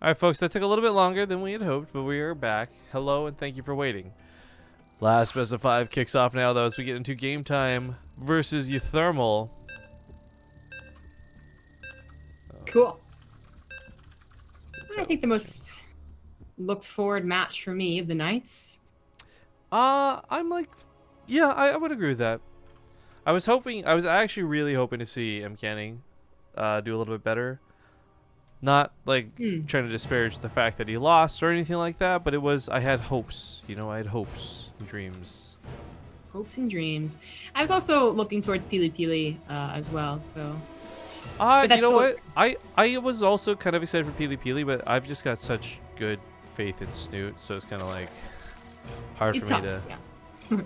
Alright folks, that took a little bit longer than we had hoped, but we are back. Hello and thank you for waiting. Last best of 5 kicks off now though as we get into game time versus uThermal. Cool. I think the most looked forward match for me of the nights. I'm like, yeah, I would agree with that. I was actually really hoping to see M. Canning do a little bit better. Not like trying to disparage the fact that he lost or anything like that, but I had hopes. You know, I had hopes and dreams. Hopes and dreams. I was also looking towards Pili Pili as well, so. You know what? I was also kind of excited for Pili Pili, but I've just got such good faith in Snoot, so it's kind of like hard for me to. Yeah.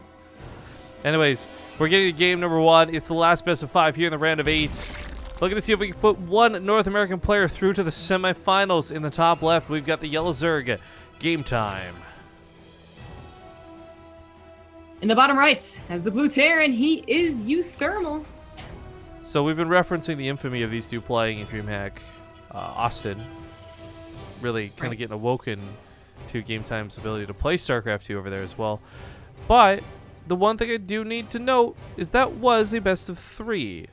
Anyways, we're getting to game number 1. It's the last best of 5 here in the round of 8s. Looking to see if we can put one North American player through to the semifinals. In the top left, we've got the Yellow Zerg. Game time. In the bottom right has the Blue Terran. He is uThermal. So we've been referencing the infamy of these two playing in DreamHack Austin. Really kind of getting awoken to Game Time's ability to play StarCraft 2 over there as well. But the one thing I do need to note is that was a best of 3.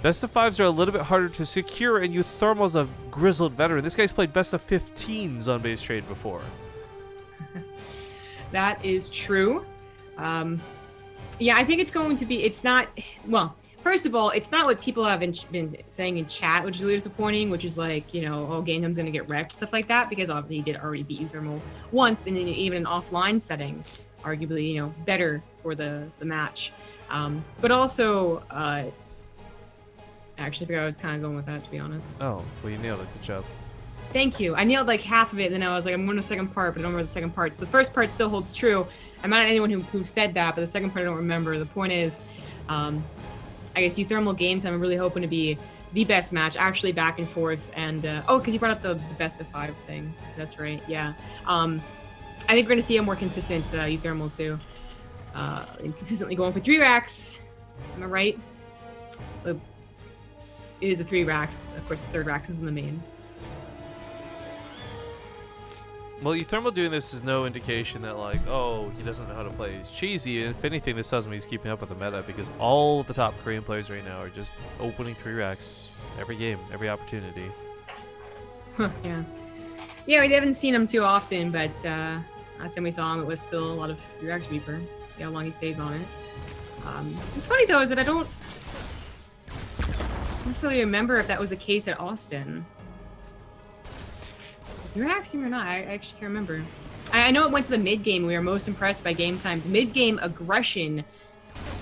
Best of 5s are a little bit harder to secure, and uThermal's a grizzled veteran. This guy's played best of 15s on Base Trade before. That is true. Yeah, I think it's going to be, it's not, well, first of all, it's not what people have been saying in chat, which is really disappointing, which is like, you know, oh, Game Time's going to get wrecked, stuff like that, because obviously he did already beat uThermal once, and in even an offline setting, arguably, you know, better for the match. But also, actually, I figured I was kind of going with that, to be honest. Oh, well, you nailed it. Good job. Thank you. I nailed like half of it, and then I was like, I'm going to the second part, but I don't remember the second part. So the first part still holds true. I'm not anyone who said that, but the second part I don't remember. The point is, I guess uThermal Game Time, I'm really hoping to be the best match, actually back and forth. And, oh, because you brought up the best of 5 thing. That's right, yeah. I think we're going to see a more consistent uThermal, too. Consistently going for 3 racks. Am I right? It is the 3 racks. Of course, the 3rd racks is in the main. Well, uThermal doing this is no indication that, like, oh, he doesn't know how to play. He's cheesy. If anything, this tells me he's keeping up with the meta, because all the top Korean players right now are just opening 3 racks every game, every opportunity. Yeah. Yeah, we haven't seen him too often, but last time we saw him, it was still a lot of 3 racks Reaper. See how long he stays on it. What's funny, though, is that I don't necessarily remember if that was the case at Austin. You're axing or not? I actually can't remember. I know it went to the mid game. We were most impressed by Game Time's mid game aggression.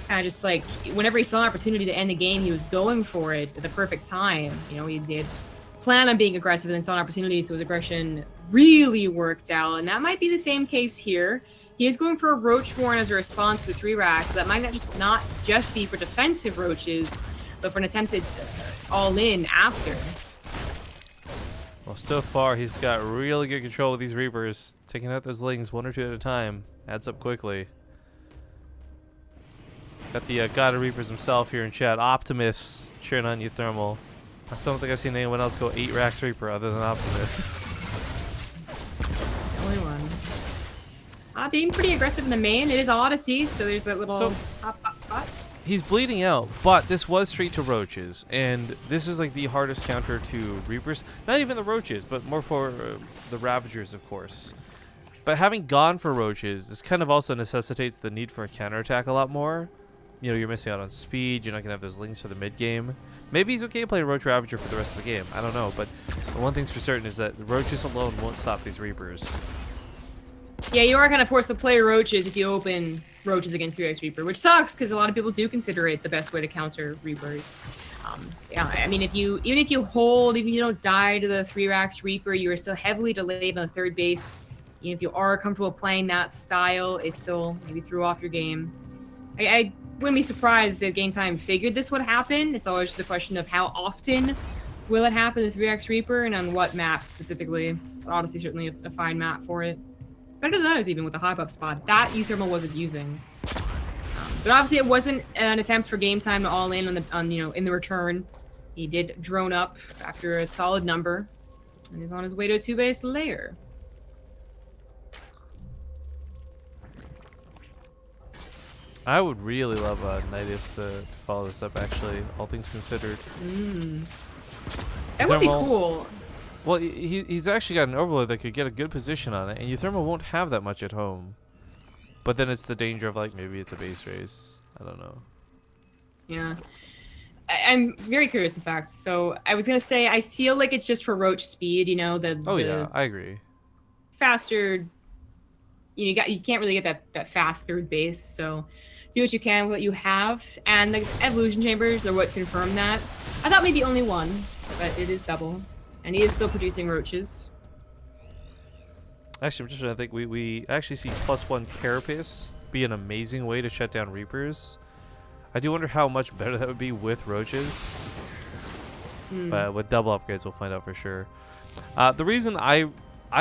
Kind of just like whenever he saw an opportunity to end the game, he was going for it at the perfect time. You know, he did plan on being aggressive and then saw an opportunity, so his aggression really worked out. And that might be the same case here. He is going for a Roach Warren as a response to the 3 racks, so that might not just be for defensive roaches, but for an attempted all-in after. Well, so far, he's got really good control with these Reapers. Taking out those Lings 1 or 2 at a time. Adds up quickly. Got the God of Reapers himself here in chat. Optimus cheering on uThermal. I still don't think I've seen anyone else go 8 racks Reaper other than Optimus. The only one. Being pretty aggressive in the main. It is Odyssey, so there's that little pop spot. He's bleeding out, but this was straight to Roaches, and this is like the hardest counter to Reapers. Not even the Roaches, but more for the Ravagers, of course. But having gone for Roaches, this kind of also necessitates the need for a counterattack a lot more. You know, you're missing out on speed, you're not going to have those links for the mid-game. Maybe he's okay playing Roach Ravager for the rest of the game, I don't know, but the one thing's for certain is that the Roaches alone won't stop these Reapers. Yeah, you are kind of forced to play Roaches if you open Roaches against 3x Reaper, which sucks because a lot of people do consider it the best way to counter Reapers. Yeah, I mean, even if you hold, even if you don't die to the 3 racks Reaper, you are still heavily delayed on the 3rd base. Even if you are comfortable playing that style, it still maybe threw off your game. I wouldn't be surprised if Game Time figured this would happen. It's always just a question of how often will it happen to 3x Reaper and on what map specifically. Odyssey certainly a fine map for it. Better than others even with the hop-up spot. That uThermal wasn't using. But obviously it wasn't an attempt for Game Time to all in on the in the return. He did drone up after a solid number. And he's on his way to a 2-base lair. I would really love Nidus to follow this up, actually, all things considered. That would be uThermal- cool. Well, he's actually got an Overlord that could get a good position on it, and uThermal won't have that much at home. But then it's the danger of, like, maybe it's a base race. I don't know. Yeah. I'm very curious, in fact. So I was going to say, I feel like it's just for Roach speed, you know, Yeah, I agree. faster. You can't really get that fast third base, so do what you can with what you have. And the evolution chambers are what confirm that. I thought maybe only one, but it is double. And he is still producing roaches. Actually, I'm just trying to think. We actually see +1 Carapace be an amazing way to shut down Reapers. I do wonder how much better that would be with roaches. But with double upgrades, we'll find out for sure. The reason I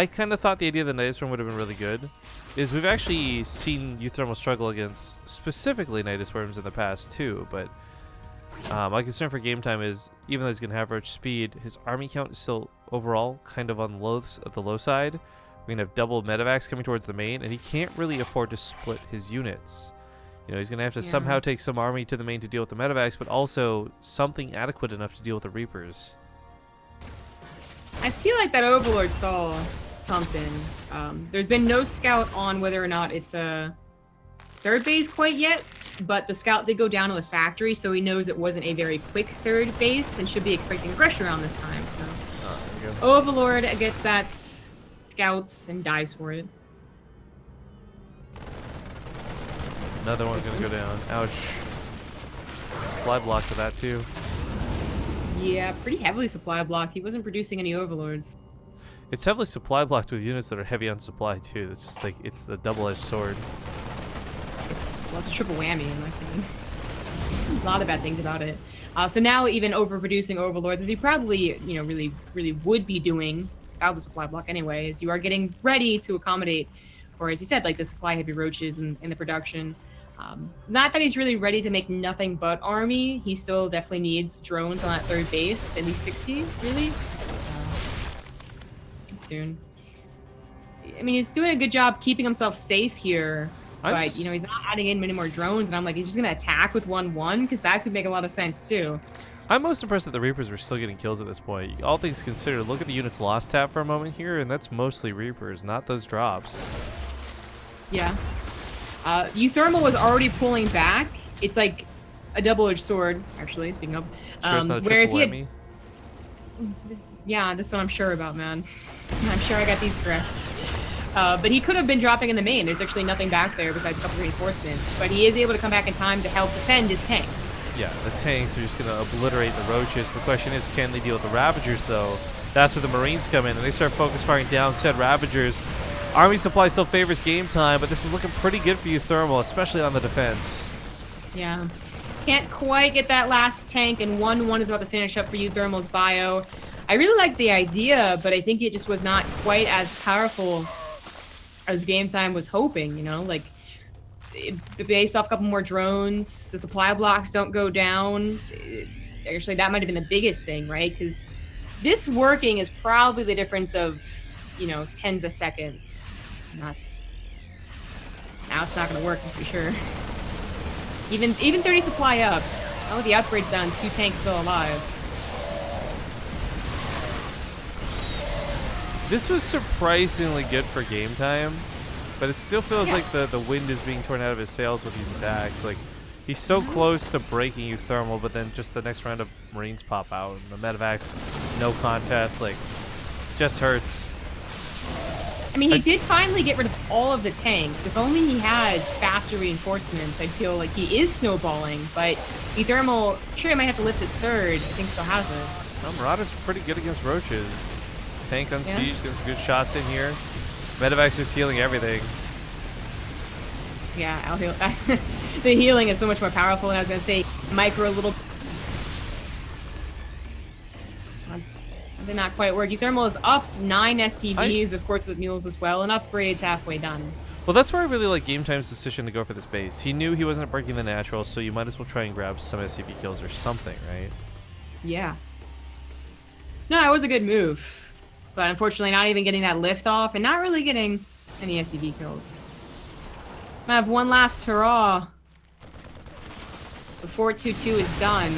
kind of thought the idea of the Nidus Worm would have been really good is we've actually seen uThermal struggle against specifically Nidus Worms in the past too, but my concern for game time is even though he's going to have roach speed, his army count is still overall kind of on the low side. We're going to have double medevacs coming towards the main, and he can't really afford to split his units. You know, he's going to have to somehow take some army to the main to deal with the medevacs, but also something adequate enough to deal with the Reapers. I feel like that Overlord saw something. There's been no scout on whether or not it's a third base quite yet, but the scout did go down to the factory, so he knows it wasn't a very quick third base and should be expecting aggression around this time. So There we go. Overlord gets that scouts and dies for it. Another one's going to go down. Ouch. Supply block for that too. Yeah, pretty heavily supply blocked. He wasn't producing any Overlords. It's heavily supply blocked with units that are heavy on supply too. It's just like, it's a double-edged sword. Well, it's a triple whammy in my opinion. A lot of bad things about it. So now even overproducing Overlords, as you probably, you know, really would be doing without the supply block anyways, you are getting ready to accommodate for, as you said, like the supply heavy roaches in the production. Not that he's really ready to make nothing but army. He still definitely needs drones on that third base, at least 60, really. Soon. I mean, he's doing a good job keeping himself safe here, but, you know, he's not adding in many more drones, and I'm like, he's just going to attack with 1-1, because that could make a lot of sense, too. I'm most impressed that the Reapers were still getting kills at this point. All things considered, look at the units lost tab for a moment here, and that's mostly Reapers, not those drops. Yeah. uThermal was already pulling back. It's like a double-edged sword, actually, speaking of. Sure it's not a where if triple he had... whammy? Yeah, this one I'm sure about, man. I'm sure I got these correct. But he could have been dropping in the main. There's actually nothing back there besides a couple reinforcements. But he is able to come back in time to help defend his tanks. Yeah, the tanks are just going to obliterate the roaches. The question is, can they deal with the Ravagers, though? That's where the Marines come in, and they start focus firing down said Ravagers. Army supply still favors game time, but this is looking pretty good for uThermal, especially on the defense. Yeah. Can't quite get that last tank, and 1-1 is about to finish up for uThermal's bio. I really like the idea, but I think it just was not quite as powerful as game time was hoping, you know? Like, based off a couple more drones, the supply blocks don't go down. Actually, that might have been the biggest thing, right? Because this working is probably the difference of, you know, tens of seconds. Now it's not going to work, I'm pretty sure. Even 30 supply up. Oh, the upgrade's done. 2 tanks still alive. This was surprisingly good for game time, but it still feels like the wind is being torn out of his sails with these attacks. Like, he's so close to breaking uThermal, but then just the next round of Marines pop out, and the medevacs, no contest, like, just hurts. I mean, he did finally get rid of all of the tanks. If only he had faster reinforcements, I'd feel like he is snowballing, but uThermal, sure, he might have to lift his third. I think still has it. Well, Marauder's pretty good against roaches. Tank on siege, getting some good shots in here. Medevac's just healing everything. Yeah, I'll heal. The healing is so much more powerful, and I was going to say micro little... That did not quite work. uThermal is up 9 SCVs, of course, with mules as well, and upgrades halfway done. Well, that's why I really like Game Time's decision to go for this base. He knew he wasn't breaking the natural, so you might as well try and grab some SCV kills or something, right? Yeah. No, it was a good move. But unfortunately, not even getting that lift off and not really getting any SCV kills. I have one last hurrah before 2-2 is done.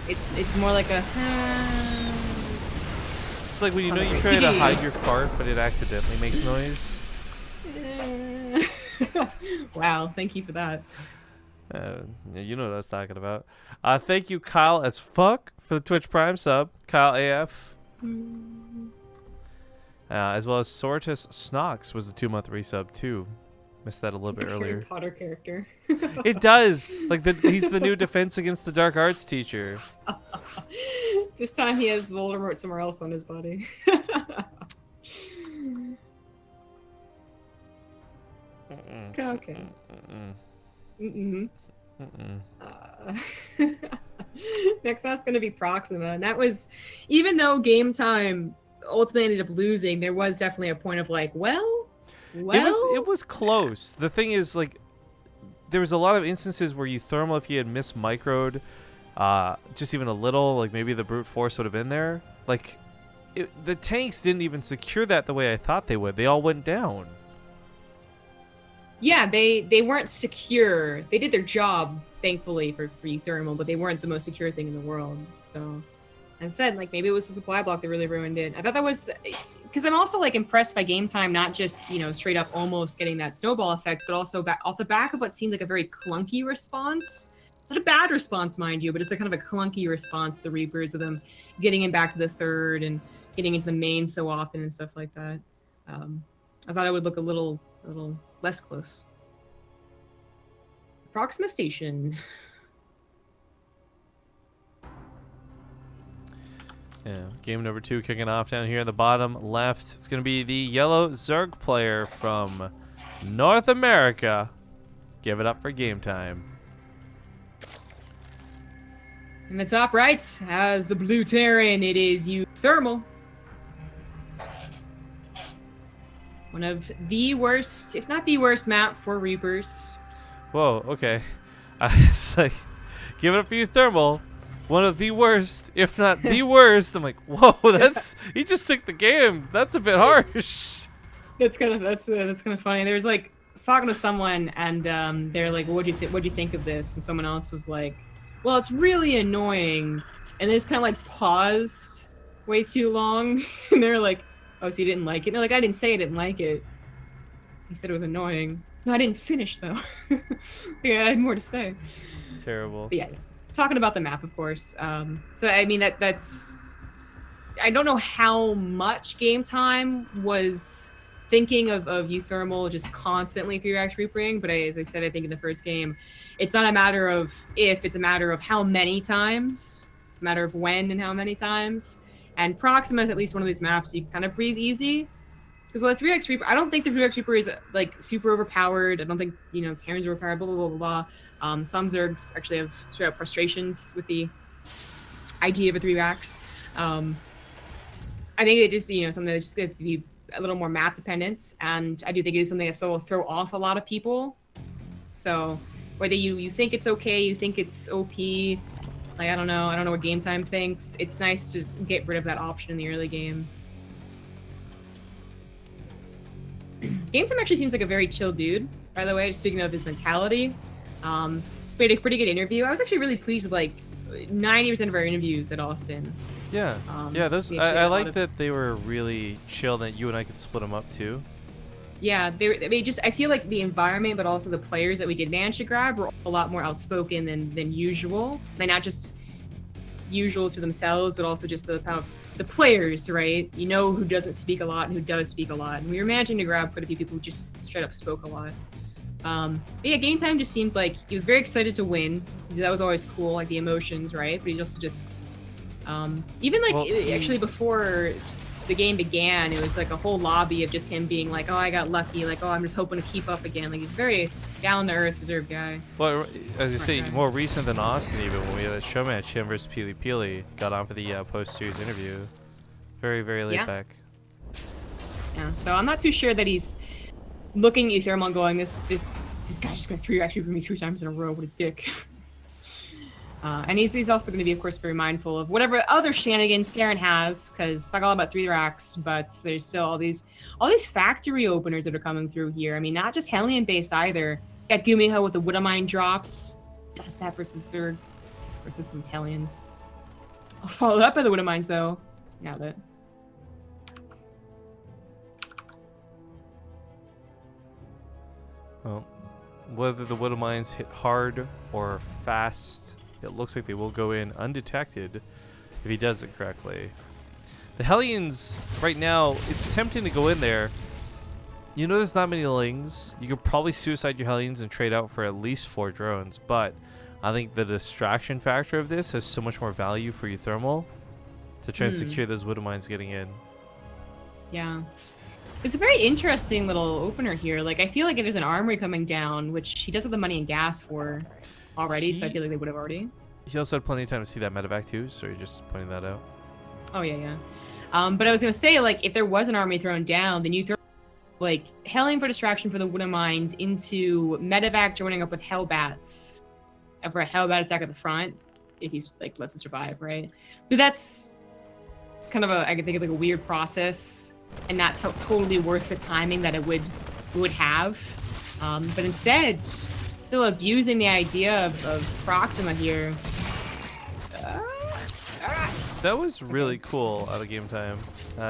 It's more like a. It's like when you know you try to hide your fart, but it accidentally makes noise. Wow, thank you for that. You know what I was talking about. Thank you, Kyle as fuck, for the Twitch Prime sub. Kyle AF. As well as Sortus Snox was the 2-month resub too. Missed that a little bit earlier. Harry Potter character. It does. Like he's the new Defense Against the Dark Arts teacher. This time he has Voldemort somewhere else on his body. Okay. Next that's going to be Proxima, and that was, even though Game Time ultimately ended up losing, there was definitely a point of like, well, it was close. The thing is, like, there was a lot of instances where uThermal, if you had mismicroed just even a little, like maybe the brute force would have been there. Like, the tanks didn't even secure that the way I thought they would. They all went down. Yeah, they weren't secure. They did their job, thankfully, for uThermal, but they weren't the most secure thing in the world. So, as I said, like, maybe it was the supply block that really ruined it. I thought that was... Because I'm also, like, impressed by Game Time, not just, you know, straight up almost getting that snowball effect, but also off the back of what seemed like a very clunky response. Not a bad response, mind you, but it's a kind of a clunky response to the Reapers, of them getting him back to the third and getting into the main so often and stuff like that. I thought it would look a little less close. Proxima Station. Yeah, game number 2 kicking off down here in the bottom left. It's going to be the yellow Zerg player from North America. Give it up for Game Time. In the top right, as the blue Terran, it is uThermal. One of the worst, if not the worst map for Reapers. Whoa, okay. It's like, give it up for uThermal. One of the worst, if not the worst. I'm like, whoa, he just took the game. That's a bit harsh. That's kind of funny. There's like, I was talking to someone and they're like, what'd you think of this? And someone else was like, well, it's really annoying. And they just kind of like paused way too long. And they're like, oh, so you didn't like it? And they're like, I didn't say I didn't like it. You said it was annoying. No, I didn't finish though. Yeah, I had more to say. Terrible. But yeah, talking about the map, of course. So I mean that's. I don't know how much Game Time was thinking of uThermal just constantly 3x Reapering, but as I said, I think in the first game, it's not a matter of if, it's a matter of how many times, a matter of when and how many times. And Proxima is at least one of these maps you can kind of breathe easy. Because with 3x Reaper, I don't think the 3x Reaper is like super overpowered. I don't think, you know, Terran's overpowered, blah, blah, blah, blah, blah. Some Zergs actually have straight up frustrations with the idea of a 3x. I think it just, you know, something that's just going to be a little more map dependent, and I do think it is something that still will throw off a lot of people. So whether you think it's okay, you think it's OP, like I don't know what Game Time thinks. It's nice to just get rid of that option in the early game. Game Time actually seems like a very chill dude, by the way, speaking of his mentality. We had a pretty good interview. I was actually really pleased with like 90% of our interviews at Austin. Yeah, yeah. Those I like that they were really chill. That you and I could split them up too. Yeah, they just. I feel like the environment, but also the players that we did manage to grab were a lot more outspoken than usual. They're not just usual to themselves, but also just the players, right? You know who doesn't speak a lot and who does speak a lot. And we were managing to grab quite a few people who just straight up spoke a lot. But yeah, Game Time just seemed like he was very excited to win. That was always cool, like the emotions, right? But he also just. Even like actually before the game began, it was like a whole lobby of just him being like, oh, I got lucky, like, oh, I'm just hoping to keep up again. Like, he's very down-to-earth, reserved guy. Well, as you say, more recent than Austin, even when we had that show match, him versus Peely Peely got on for the post-series interview. Very, very laid back. Yeah, so I'm not too sure that he's looking at uThermal going, this guy's just gonna 3x for me 3 times in a row, what a dick. And he's also going to be, of course, very mindful of whatever other shenanigans Terran has, because it's not all about 3 racks, but there's still all these factory openers that are coming through here. I mean, not just Hellion-based either. Got Gumiho with the Widowmine drops. Does that versus Zerg versus some Hellions. Followed up by the Widowmines, though. Now that. Well, whether the Widowmines hit hard or fast, it looks like they will go in undetected if he does it correctly. The Hellions, right now, it's tempting to go in there. You know there's not many Lings. You could probably suicide your Hellions and trade out for at least 4 drones, but I think the distraction factor of this has so much more value for uThermal to try and secure those Widowmines getting in. Yeah. It's a very interesting little opener here. Like, I feel like if there's an armory coming down, which he does have the money and gas for already, so I feel like they would have already. He also had plenty of time to see that medevac too, so you're just pointing that out. Oh, yeah. But I was going to say, like, if there was an army thrown down, then you throw, like, Hellion for distraction for the Widowmines into medevac joining up with Hellbats for a Hellbat attack at the front, if he's, like, lets it survive, right? But that's kind of I could think of, like, a weird process and not totally worth the timing that it would have. But instead, still abusing the idea of Proxima here. That was really cool out of game time.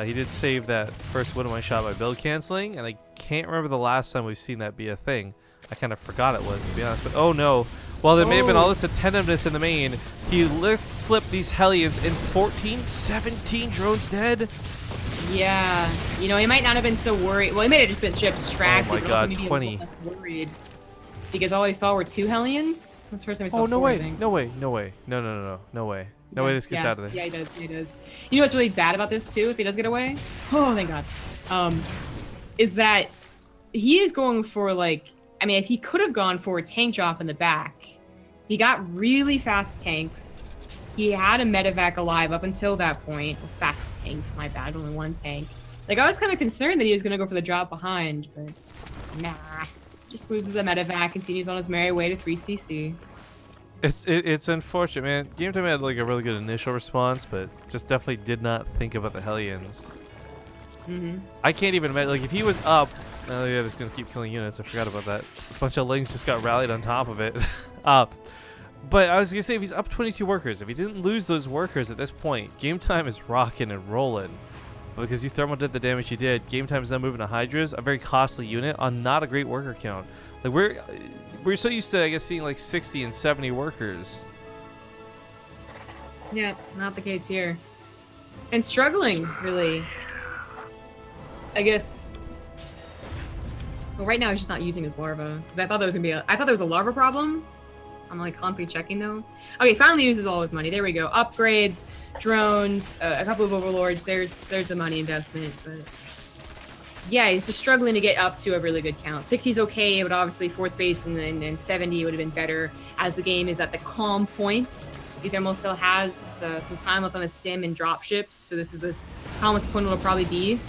He did save that first Widowmine shot by build canceling, and I can't remember the last time we've seen that be a thing. I kind of forgot it was, to be honest. But oh no, while there may have been all this attentiveness in the main, he slipped these Hellions in 14, 17 drones dead. Yeah, you know, he might not have been so worried. Well, he may have just been distracted. Oh my god, maybe 20. Less worried because all he saw were 2 Hellions. That's the first time I saw 4, no way, I think. no way, no way, no way. No way this gets out of there. Yeah, he does. You know what's really bad about this, too, if he does get away? Oh, thank God. Is that he is going for, like, I mean, if he could have gone for a tank drop in the back, he got really fast tanks. He had a medevac alive up until that point. Oh, fast tank, my bad, only 1 tank. Like, I was kind of concerned that he was going to go for the drop behind, but nah. Just loses the medevac, continues on his merry way to 3cc. It's unfortunate, man. Game Time had like a really good initial response, but just definitely did not think about the Hellions. I can't even imagine, like, if he was up. Oh yeah, this is gonna keep killing units. I forgot about that. A bunch of Lings just got rallied on top of it. But I was gonna say, if he's up 22 workers, if he didn't lose those workers at this point, Game Time is rocking and rolling. Because uThermal did the damage he did, Game Time is now moving to Hydras, a very costly unit on not a great worker count. Like we're so used to, I guess, seeing like 60 and 70 workers. Yeah, not the case here. And struggling, really. I guess. Well, right now he's just not using his larva because I thought there was gonna be I thought there was a larva problem. I'm like constantly checking though. Okay, finally uses all his money. There we go. Upgrades, drones, a couple of overlords. There's the money investment, but yeah, he's just struggling to get up to a really good count. 60's okay, but obviously 4th base and 70 would have been better as the game is at the calm point. uThermal still has some time left on his sim and dropships, so this is the calmest point it'll probably be.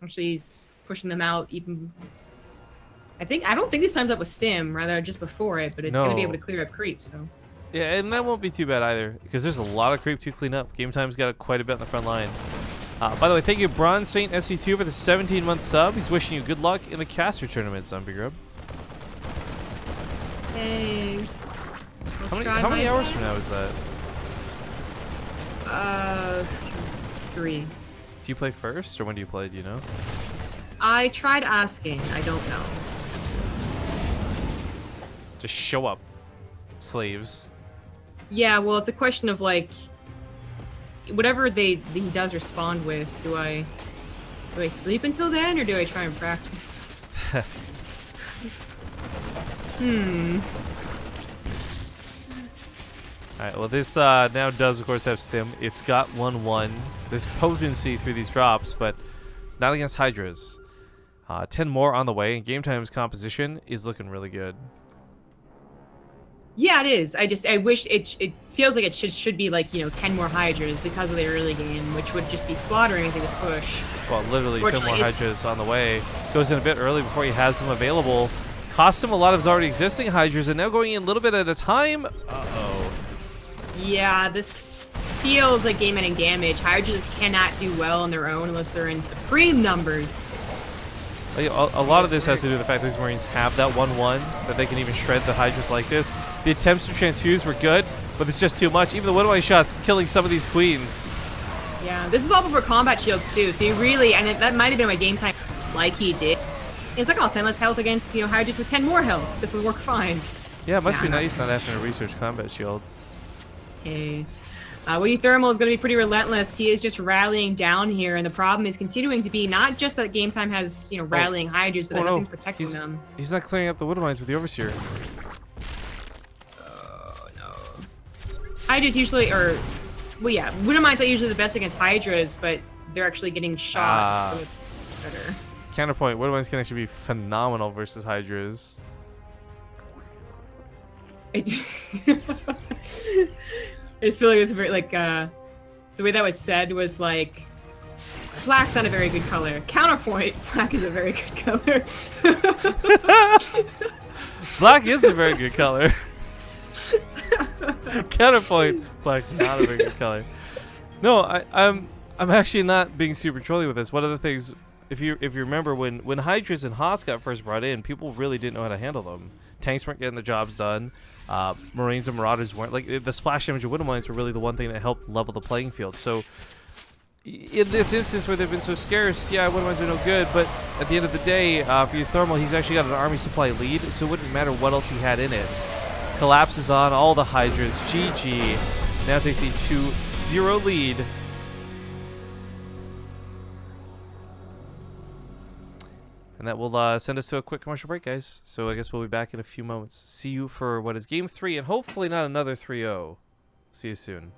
Actually, he's pushing them out even. I don't think this time's up with stim, rather just before it, but it's gonna be able to clear up creep, so. Yeah, and that won't be too bad either, because there's a lot of creep to clean up. Game Time's got quite a bit in the front line. By the way, thank you, Bronze Saint SV2 for the 17-month sub. He's wishing you good luck in the caster tournament, Zombie Grub. Thanks. How many hours from now is that? 3. Do you play first, or when do you play? Do you know? I tried asking. I don't know. Just show up, slaves. Yeah, well, it's a question of like, whatever he does respond with. Do I sleep until then, or do I try and practice? Alright, well this now does of course have stim. It's got 1-1. There's potency through these drops, but not against Hydras. 10 more on the way, and Game Time's composition is looking really good. Yeah, it is. I wish it feels like it should be like, 10 more Hydras because of the early game, which would just be slaughtering if it was push. Well, literally 10 more Hydras on the way. Goes in a bit early before he has them available. Costs him a lot of his already existing Hydras, and now going in a little bit at a time. Uh-oh. Yeah, this feels like game ending damage. Hydras cannot do well on their own unless they're in supreme numbers. Like, a lot of this has to do with the fact that these Marines have that 1-1, that they can even shred the Hydras like this. The attempts to transfuse were good, but it's just too much. Even the one-way shots killing some of these queens. Yeah, this is all before combat shields too, so you really, and that might have been my game time like he did. It's like, 10 less health against, Hydras with 10 more health. This would work fine. Yeah, it must be nice not having to research combat shields. Okay. Well, uThermal is going to be pretty relentless. He is just rallying down here, and the problem is continuing to be not just that Game Time has, rallying Hydras, but that nothing's protecting them. He's not clearing up the Wood Mines with the Overseer. Oh, no. Hydras usually, well, yeah, Wood Mines are usually the best against Hydras, but they're actually getting shots, so it's better. Counterpoint, Wood Mines can actually be phenomenal versus Hydras. I just feel like it was very, the way that was said was like, black's not a very good color. Counterpoint, black is a very good color. Black is a very good color. Counterpoint, black's not a very good color. No, I'm actually not being super trolly with this. One of the things, if you remember, when Hydras and Hots got first brought in, people really didn't know how to handle them. Tanks weren't getting the jobs done. Marines and Marauders weren't. Like, the splash damage of Widow Mines were really the one thing that helped level the playing field. So in this instance where they've been so scarce, yeah, Widow Mines are no good, but at the end of the day, for uThermal, he's actually got an army supply lead, so it wouldn't matter what else he had in it. Collapses on all the Hydras. GG. Now takes a 2-0 lead. And that will send us to a quick commercial break, guys. So I guess we'll be back in a few moments. See you for what is Game 3, and hopefully not another 3-0. See you soon.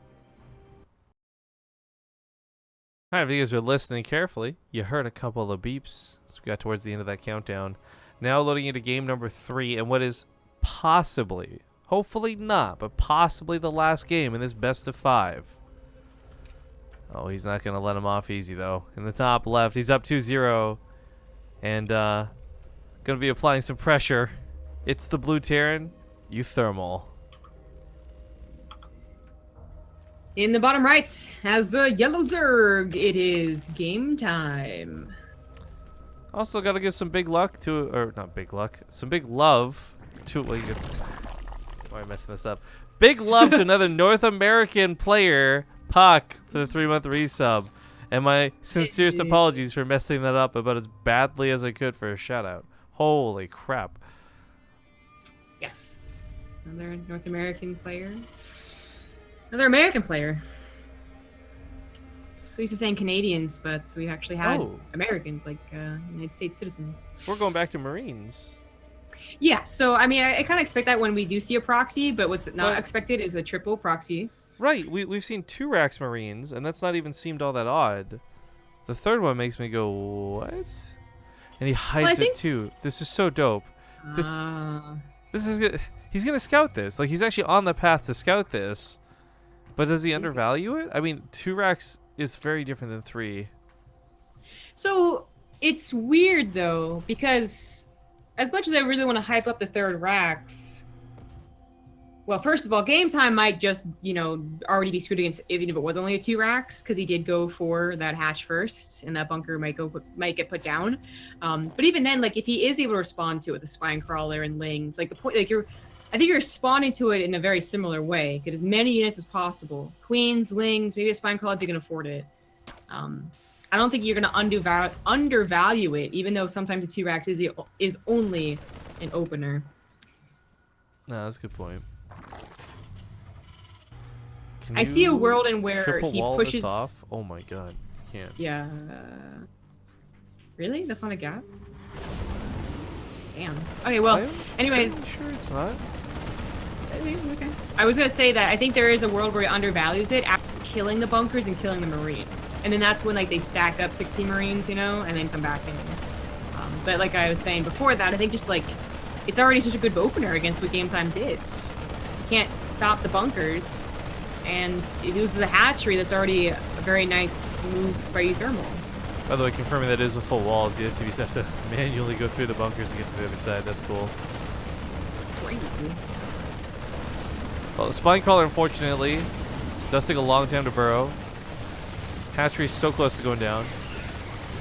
Alright, if you guys were listening carefully, you heard a couple of beeps. So we got towards the end of that countdown. Now loading into game number 3, and what is possibly, hopefully not, but possibly the last game in this best of 5. Oh, he's not going to let him off easy, though. In the top left, he's up 2-0. And gonna be applying some pressure. It's the Blue Terran, uThermal. In the bottom right, has the yellow Zerg, it is game time. Also gotta give some big luck to, or not big luck, some big love to, why am I messing this up? Big love to another North American player, Puck, for the 3-month resub. And my sincerest apologies for messing that up about as badly as I could for a shout out. Holy crap. Yes. Another North American player. Another American player. So used to saying Canadians, but we actually had Americans, like United States citizens. We're going back to Marines. Yeah, so I mean, I kind of expect that when we do see a proxy, but what's not expected is a triple proxy. Right, we've seen 2 Rax Marines, and that's not even seemed all that odd. The third one makes me go, what? And he hides it too. This is so dope. This is good. He's gonna scout this. Like, he's actually on the path to scout this. But does he undervalue it? I mean, 2 Rax is very different than 3. So it's weird though, because as much as I really want to hype up the third Rax, well, first of all, Game Time might just, already be screwed against, even if it was only a 2 Rax, because he did go for that hatch first, and that bunker might get put down. But even then, like, if he is able to respond to it with the Spine Crawler and Lings, like, the point, like, I think you're responding to it in a very similar way. Get as many units as possible. Queens, Lings, maybe a Spine Crawler if you can afford it. I don't think you're going to undervalue it, even though sometimes a 2 Rax is only an opener. No, that's a good point. I see a world in where he pushes this off. Oh my god, you can't. Yeah. Really? That's not a gap? Damn. Okay, well, anyways. Sure it's not. Okay. I was gonna say that I think there is a world where he undervalues it after killing the bunkers and killing the Marines, and then that's when, like, they stack up 16 Marines, and then come back in. But like I was saying before that, I think just like it's already such a good opener against what Game Time did. You can't stop the bunkers. And it loses a hatchery. That's already a very nice move by uThermal. By the way, confirming that is with full walls, the SCVs have to manually go through the bunkers to get to the other side. That's cool. Crazy. Well, the spine crawler, unfortunately, does take a long time to burrow. Hatchery's so close to going down.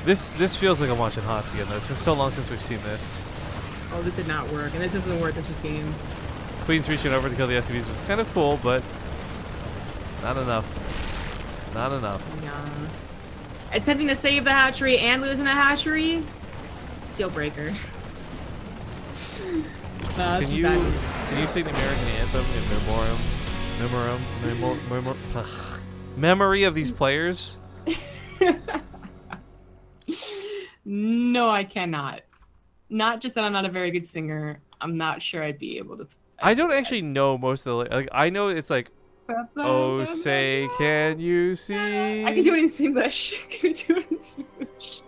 This feels like I'm watching HOTS again, though. It's been so long since we've seen this. Oh, this did not work, and this doesn't work. This was game. Queen's reaching over to kill the SUVs was kind of cool, but not enough. Not enough. Yeah. Attempting to save the hatchery and losing the hatchery, deal breaker. Can you say the American anthem in memory of these players? No, I cannot. Not just that I'm not a very good singer. I'm not sure I'd be able to. I don't actually know most of the, like, I know it's like, oh, say, can you see? I can do it in English. Can I do it in English?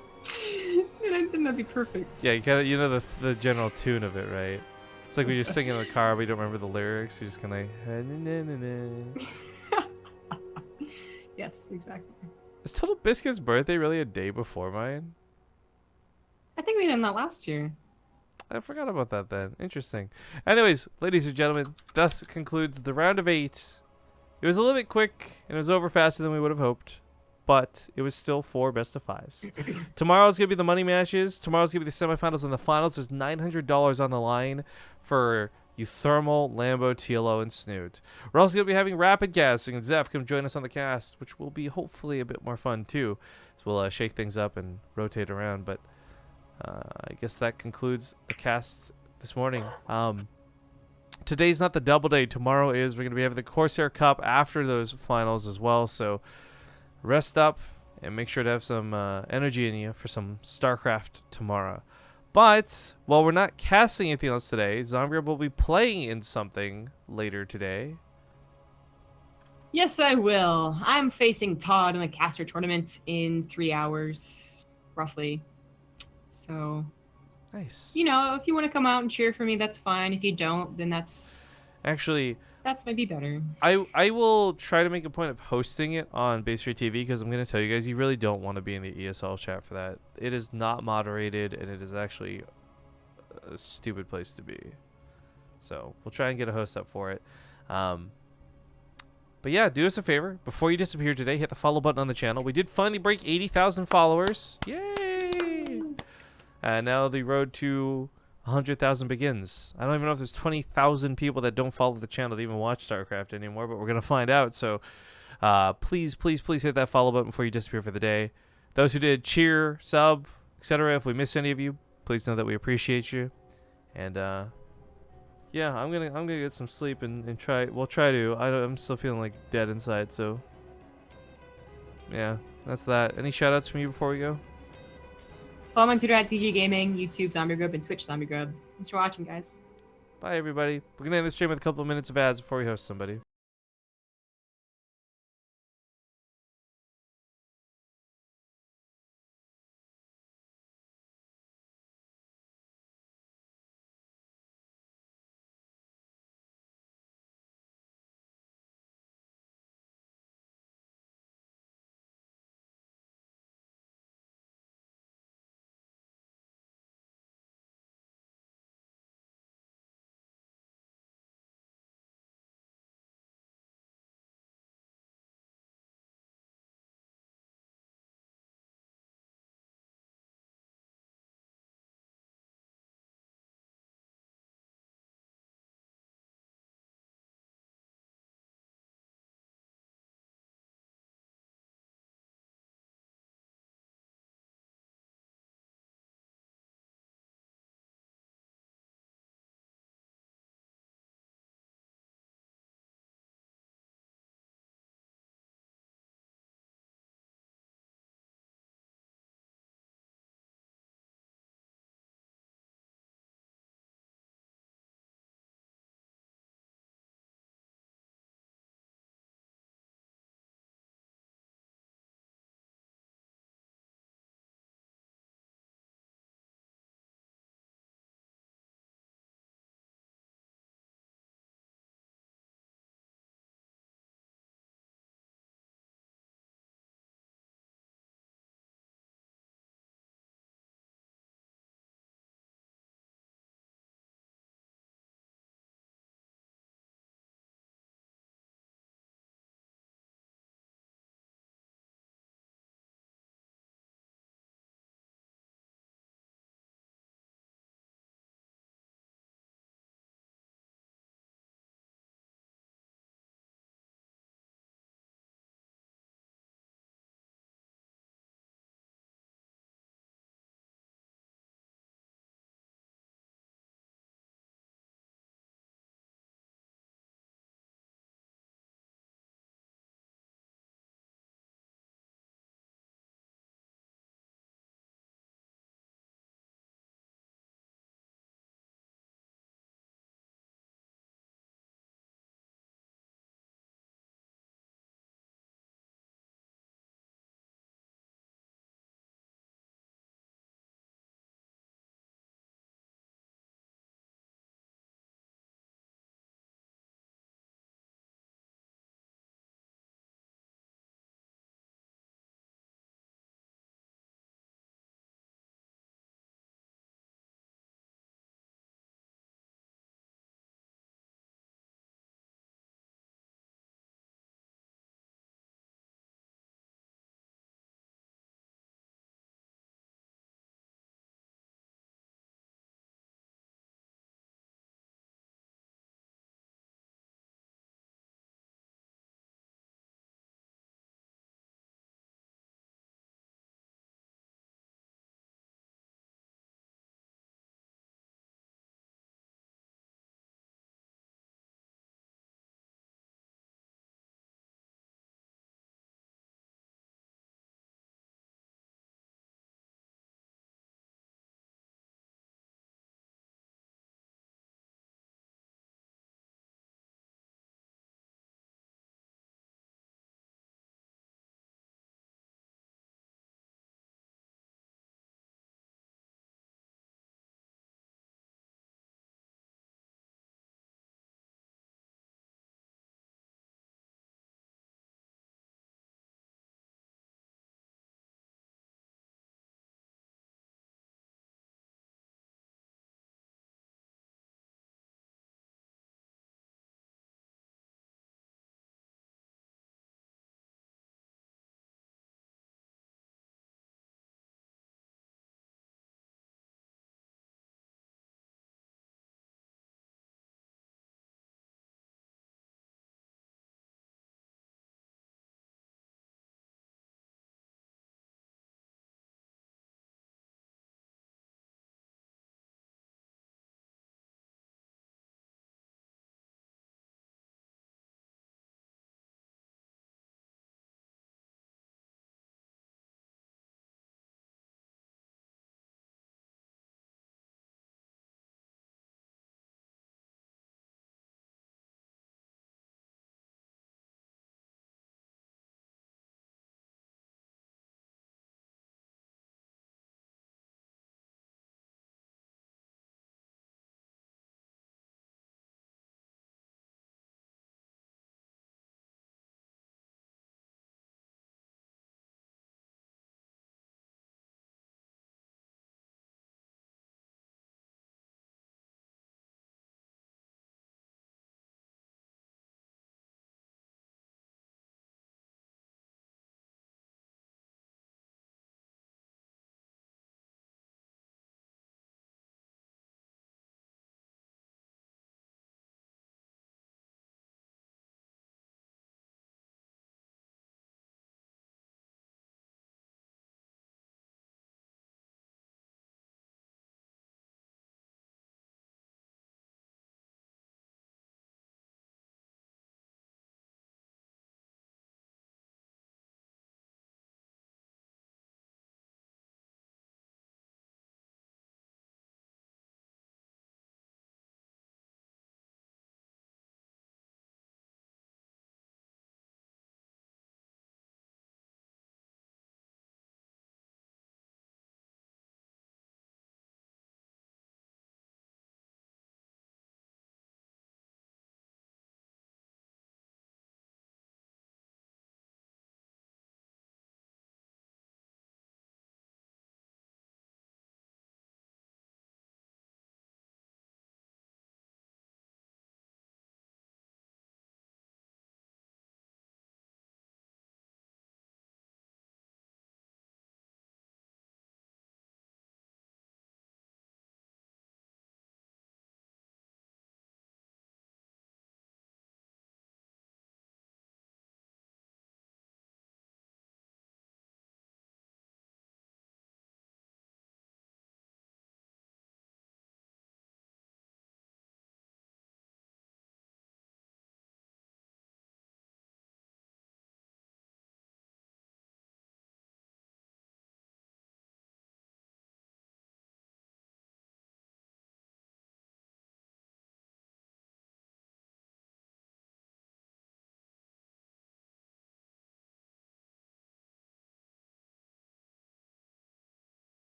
And that'd be perfect. Yeah, you know the general tune of it, right? It's like when you're singing in the car, but you don't remember the lyrics. You're just kind of. Yes, exactly. Is Total Biscuit's birthday really a day before mine? I think we did that last year. I forgot about that then. Interesting. Anyways, ladies and gentlemen, thus concludes the round of 8. It was a little bit quick, and it was over faster than we would have hoped, but it was still 4 best of 5s. Tomorrow's going to be the money matches. Tomorrow's going to be the semifinals and the finals. There's $900 on the line for uThermal, Lambo, TLO, and Snoot. We're also going to be having rapid casting, and Zeph come join us on the cast, which will be hopefully a bit more fun too. So we'll shake things up and rotate around, but I guess that concludes the casts this morning. Today's not the double day. Tomorrow is. We're going to be having the Corsair Cup after those finals as well. So rest up and make sure to have some energy in you for some StarCraft tomorrow. But while we're not casting anything else today, Zombie will be playing in something later today. Yes, I will. I'm facing Todd in the caster tournament in 3 hours, roughly. So, nice. You know, if you want to come out and cheer for me, that's fine. If you don't, then that's maybe better. I will try to make a point of hosting it on BaseTradeTV because I'm going to tell you guys, you really don't want to be in the ESL chat for that. It is not moderated, and it is actually a stupid place to be. So we'll try and get a host up for it. But yeah, do us a favor. Before you disappear today, hit the follow button on the channel. We did finally break 80,000 followers. Yay! And now the road to 100,000 begins. I don't even know if there's 20,000 people that don't follow the channel that even watch StarCraft anymore, but we're going to find out. So please, please, please hit that follow button before you disappear for the day. Those who did cheer, sub, etc. If we missed any of you, please know that we appreciate you. And yeah, I'm gonna get some sleep and try. We'll try to. I'm still feeling like dead inside. So yeah, that's that. Any shout outs from you before we go? Follow me on Twitter at TG Gaming, YouTube Zombie Grub, and Twitch Zombie Grub. Thanks for watching, guys. Bye, everybody. We're going to end the stream with a couple of minutes of ads before we host somebody.